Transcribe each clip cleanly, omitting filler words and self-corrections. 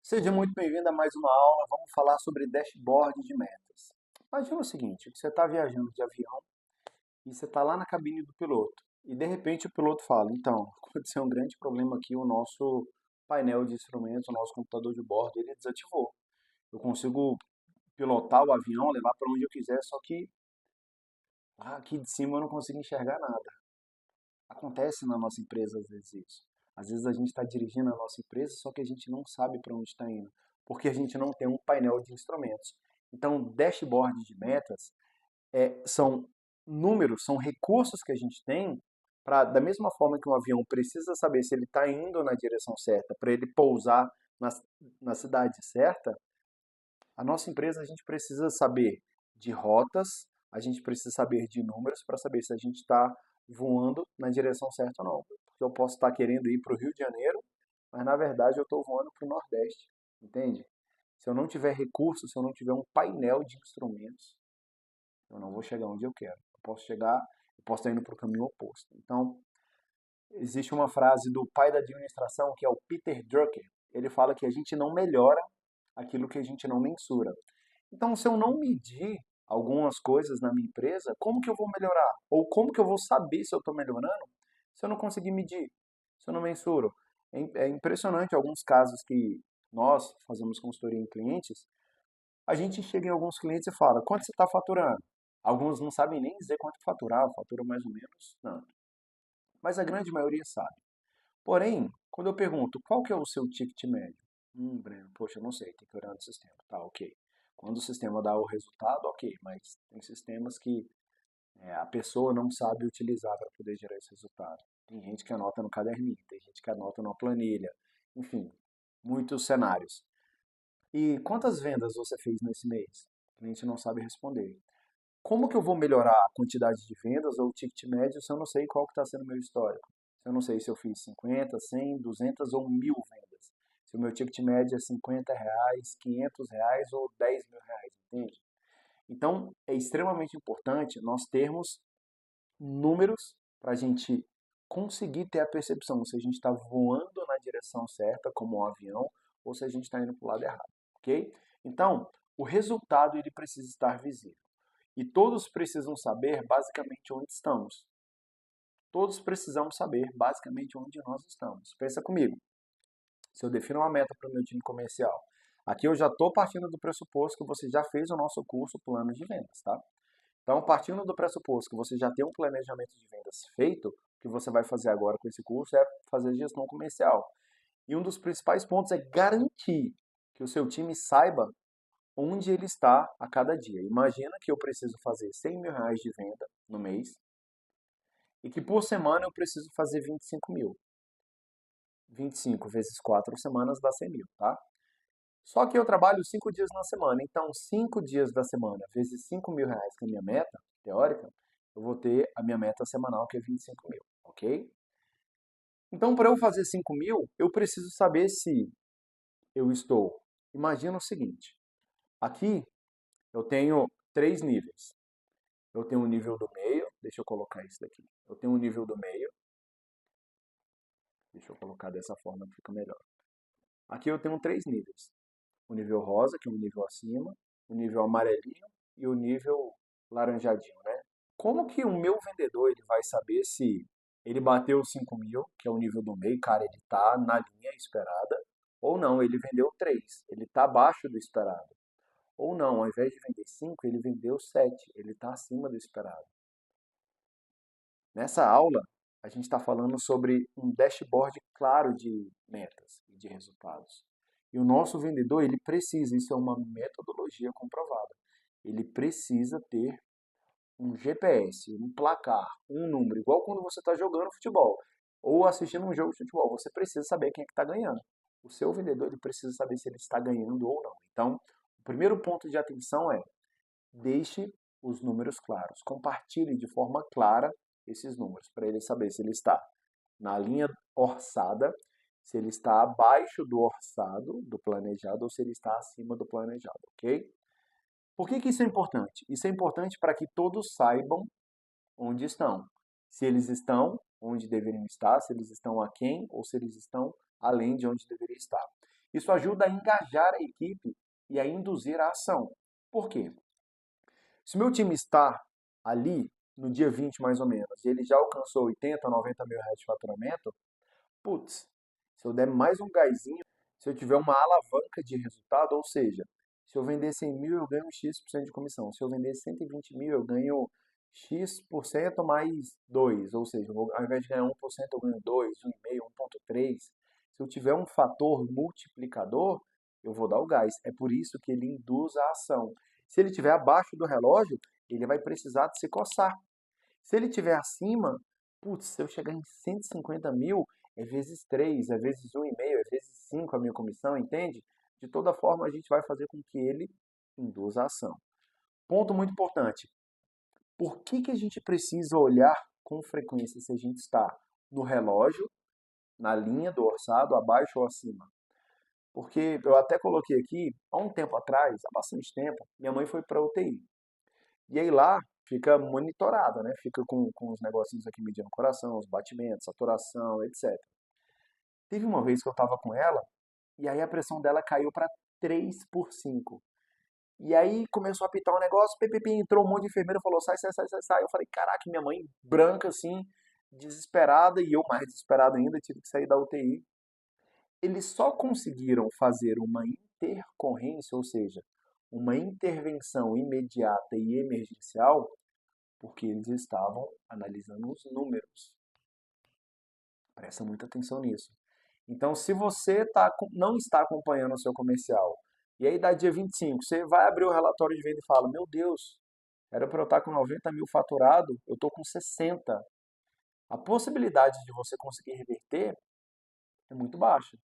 Seja muito bem-vindo a mais uma aula. Vamos falar sobre dashboard de metas. Imagina o seguinte, que você está viajando de avião e você está lá na cabine do piloto. E de repente o piloto fala, então, aconteceu um grande problema aqui, o nosso painel de instrumentos, o nosso computador de bordo, ele desativou. Eu consigo pilotar o avião, levar para onde eu quiser, só que lá aqui de cima eu não consigo enxergar nada. Acontece na nossa empresa às vezes isso. Às vezes a gente está dirigindo a nossa empresa, só que a gente não sabe para onde está indo, porque a gente não tem um painel de instrumentos. Então, dashboard de metas são números, são recursos que a gente tem para, da mesma forma que um avião precisa saber se ele está indo na direção certa, para ele pousar na, na cidade certa, a nossa empresa a gente precisa saber de rotas, a gente precisa saber de números para saber se a gente está voando na direção certa ou não. Porque eu posso estar querendo ir para o Rio de Janeiro, mas na verdade eu estou voando para o Nordeste, entende? Se eu não tiver recursos, se eu não tiver um painel de instrumentos, eu não vou chegar onde eu quero. Eu posso estar indo para o caminho oposto. Então, existe uma frase do pai da administração, que é o Peter Drucker. Ele fala que a gente não melhora aquilo que a gente não mensura. Então, se eu não medir algumas coisas na minha empresa, como que eu vou melhorar? Ou como que eu vou saber se eu estou melhorando se eu não conseguir medir, se eu não mensuro? É impressionante alguns casos que nós fazemos consultoria em clientes, a gente chega em alguns clientes e fala, quanto você está faturando? Alguns não sabem nem dizer quanto faturar, fatura mais ou menos tanto. Mas a grande maioria sabe. Porém, quando eu pergunto qual que é o seu ticket médio? Breno, poxa, eu não sei, tem que olhar no sistema. Tá, ok. Quando o sistema dá o resultado, ok, mas tem sistemas que a pessoa não sabe utilizar para poder gerar esse resultado. Tem gente que anota no caderninho, tem gente que anota numa planilha, enfim, muitos cenários. E quantas vendas você fez nesse mês? O cliente não sabe responder. Como que eu vou melhorar a quantidade de vendas ou o ticket médio se eu não sei qual que está sendo o meu histórico? Se eu não sei se eu fiz 50, 100, 200 ou 1000 vendas. Se o meu ticket médio é R$ 50, R$ 500 ou R$ 10.000, entende? Então, é extremamente importante nós termos números para a gente conseguir ter a percepção se a gente está voando na direção certa, como um avião, ou se a gente está indo para o lado errado, ok? Então, o resultado ele precisa estar visível. E todos precisam saber basicamente onde estamos. Todos precisamos saber basicamente onde nós estamos. Pensa comigo. Se eu defino uma meta para o meu time comercial, aqui eu já estou partindo do pressuposto que você já fez o nosso curso Plano de Vendas, tá? Então, partindo do pressuposto que você já tem um planejamento de vendas feito, o que você vai fazer agora com esse curso é fazer gestão comercial. E um dos principais pontos é garantir que o seu time saiba onde ele está a cada dia. Imagina que eu preciso fazer R$ 100.000 de venda no mês e que por semana eu preciso fazer 25 mil. 25 vezes 4 semanas dá 100 mil, tá? Só que eu trabalho 5 dias na semana, então 5 dias da semana vezes R$ 5.000, que é a minha meta teórica, eu vou ter a minha meta semanal, que é 25 mil, ok? Então, para eu fazer 5 mil, eu preciso saber se eu estou. Imagina o seguinte: aqui eu tenho três níveis. Eu tenho um nível do meio, deixa eu colocar isso daqui. Eu tenho um nível do meio, deixa eu colocar dessa forma que fica melhor. Aqui eu tenho três níveis. O nível rosa, que é um nível acima, o nível amarelinho e o nível laranjadinho, né? Como que o meu vendedor ele vai saber se ele bateu os 5 mil, que é o nível do meio, cara, ele está na linha esperada, ou não, ele vendeu 3, ele está abaixo do esperado. Ou não, ao invés de vender 5, ele vendeu 7, ele está acima do esperado. Nessa aula, a gente está falando sobre um dashboard claro de metas e de resultados. E o nosso vendedor, ele precisa, isso é uma metodologia comprovada, ele precisa ter um GPS, um placar, um número, igual quando você está jogando futebol ou assistindo um jogo de futebol, você precisa saber quem é que está ganhando. O seu vendedor, ele precisa saber se ele está ganhando ou não. Então, o primeiro ponto de atenção é deixe os números claros. Compartilhe de forma clara esses números, para ele saber se ele está na linha orçada, se ele está abaixo do orçado, do planejado, ou se ele está acima do planejado, ok? Por que isso é importante? Isso é importante para que todos saibam onde estão. Se eles estão onde deveriam estar, se eles estão aquém ou se eles estão além de onde deveriam estar. Isso ajuda a engajar a equipe e a induzir a ação. Por quê? Se o meu time está ali no dia 20 mais ou menos, e ele já alcançou 80, 90 mil reais de faturamento, putz, se eu der mais um gásinho, se eu tiver uma alavanca de resultado, ou seja, se eu vender 100 mil, eu ganho X% de comissão. Se eu vender 120 mil, eu ganho X% mais 2, ou seja, ao invés de ganhar 1%, eu ganho 2, 1,5, 1,3. Se eu tiver um fator multiplicador, eu vou dar o gás. É por isso que ele induz a ação. Se ele estiver abaixo do relógio, ele vai precisar de se coçar. Se ele estiver acima, putz, se eu chegar em 150 mil, é vezes 3, é vezes 1,5, é vezes 5 a minha comissão, entende? De toda forma, a gente vai fazer com que ele induza a ação. Ponto muito importante. Por que a gente precisa olhar com frequência se a gente está no relógio, na linha do orçado, abaixo ou acima? Porque eu até coloquei aqui, há um tempo atrás, há bastante tempo, minha mãe foi para a UTI. E aí lá fica monitorada, né? Fica com os negocinhos aqui medindo o coração, os batimentos, saturação, etc. Teve uma vez que eu estava com ela, e aí a pressão dela caiu para 3/5. E aí começou a apitar um negócio, PPP, entrou um monte de enfermeira, falou, sai, sai, sai, sai, sai. Eu falei, caraca, minha mãe branca assim, desesperada, e eu mais desesperado ainda, tive que sair da UTI. Eles só conseguiram fazer uma intercorrência, ou seja, uma intervenção imediata e emergencial, porque eles estavam analisando os números. Presta muita atenção nisso. Então, se você não está acompanhando o seu comercial, e aí dá dia 25, você vai abrir o relatório de venda e fala, meu Deus, era para eu estar com 90 mil faturado, eu estou com 60. A possibilidade de você conseguir reverter é muito baixa.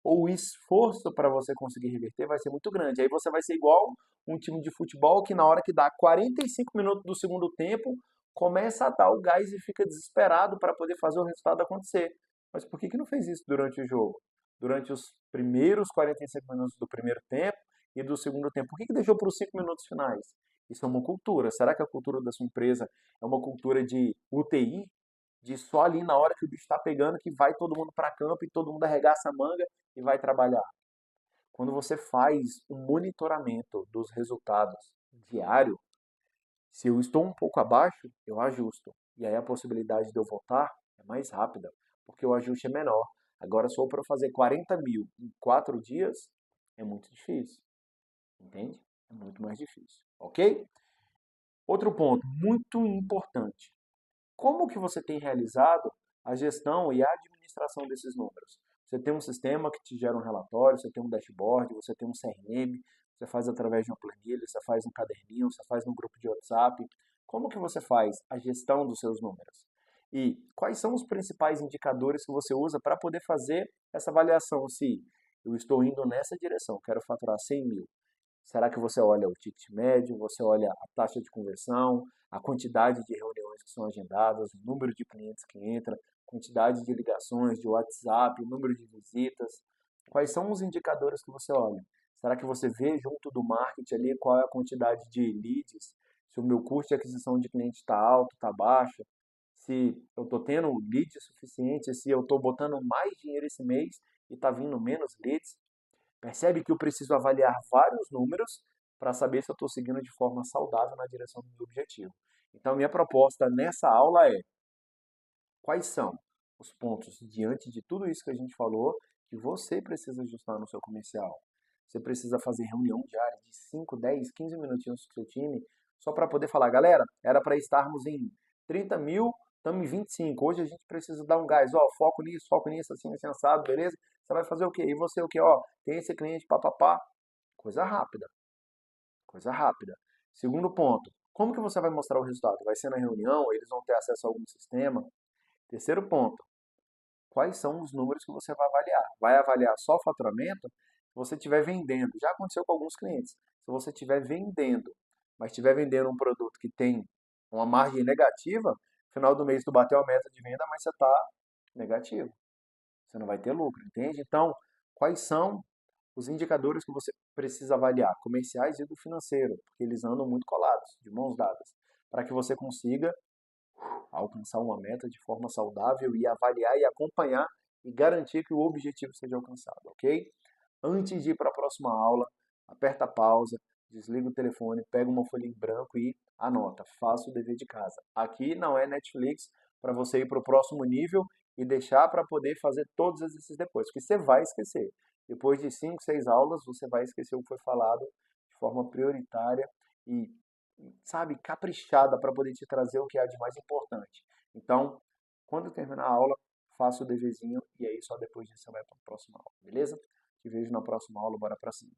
Ou o esforço para você conseguir reverter vai ser muito grande. Aí você vai ser igual um time de futebol que na hora que dá 45 minutos do segundo tempo, começa a dar o gás e fica desesperado para poder fazer o resultado acontecer. Mas por que não fez isso durante o jogo? Durante os primeiros 45 minutos do primeiro tempo e do segundo tempo. Por que deixou para os 5 minutos finais? Isso é uma cultura. Será que a cultura da sua empresa é uma cultura de UTI? De só ali na hora que o bicho está pegando que vai todo mundo para campo e todo mundo arregaça a manga e vai trabalhar. Quando você faz um monitoramento dos resultados diário, se eu estou um pouco abaixo, eu ajusto. E aí a possibilidade de eu voltar é mais rápida, porque o ajuste é menor. Agora, se eu para fazer 40 mil em 4 dias, é muito difícil. Entende? É muito mais difícil. Ok? Outro ponto muito importante. Como que você tem realizado a gestão e a administração desses números? Você tem um sistema que te gera um relatório, você tem um dashboard, você tem um CRM, você faz através de uma planilha, você faz um caderninho, você faz num grupo de WhatsApp. Como que você faz a gestão dos seus números? E quais são os principais indicadores que você usa para poder fazer essa avaliação se eu estou indo nessa direção, quero faturar 100 mil. Será que você olha o ticket médio, você olha a taxa de conversão, a quantidade de reuniões que são agendadas, o número de clientes que entra, quantidade de ligações, de WhatsApp, número de visitas? Quais são os indicadores que você olha? Será que você vê junto do marketing ali qual é a quantidade de leads? Se o meu custo de aquisição de cliente está alto, está baixo? Se eu estou tendo leads suficiente, se eu estou botando mais dinheiro esse mês e está vindo menos leads? Percebe que eu preciso avaliar vários números para saber se eu estou seguindo de forma saudável na direção do meu objetivo. Então, minha proposta nessa aula é: quais são os pontos, diante de tudo isso que a gente falou, que você precisa ajustar no seu comercial? Você precisa fazer reunião diária de 5, 10, 15 minutinhos com o seu time, só para poder falar, galera, era para estarmos em 30 mil, estamos em 25. Hoje a gente precisa dar um gás, ó, foco nisso, assim assado, beleza? Você vai fazer o quê? E você o quê? Ó, tem esse cliente, papapá. Coisa rápida, coisa rápida. Segundo ponto, como que você vai mostrar o resultado? Vai ser na reunião? Eles vão ter acesso a algum sistema? Terceiro ponto, quais são os números que você vai avaliar? Vai avaliar só o faturamento? Se você estiver vendendo, já aconteceu com alguns clientes, se você estiver vendendo, mas estiver vendendo um produto que tem uma margem negativa, no final do mês tu bateu a meta de venda, mas você está negativo. Você não vai ter lucro, entende? Então, quais são os indicadores que você precisa avaliar, comerciais e do financeiro, porque eles andam muito colados, de mãos dadas, para que você consiga alcançar uma meta de forma saudável e avaliar e acompanhar e garantir que o objetivo seja alcançado, ok? Antes de ir para a próxima aula, aperta a pausa, desliga o telefone, pega uma folha em branco e anota, faça o dever de casa. Aqui não é Netflix para você ir para o próximo nível e deixar para poder fazer todos os exercícios depois, porque você vai esquecer. Depois de 5, 6 aulas, você vai esquecer o que foi falado de forma prioritária e, sabe, caprichada para poder te trazer o que há de mais importante. Então, quando terminar a aula, faça o deverzinho e aí só depois disso você vai para a próxima aula, beleza? Te vejo na próxima aula, bora pra cima.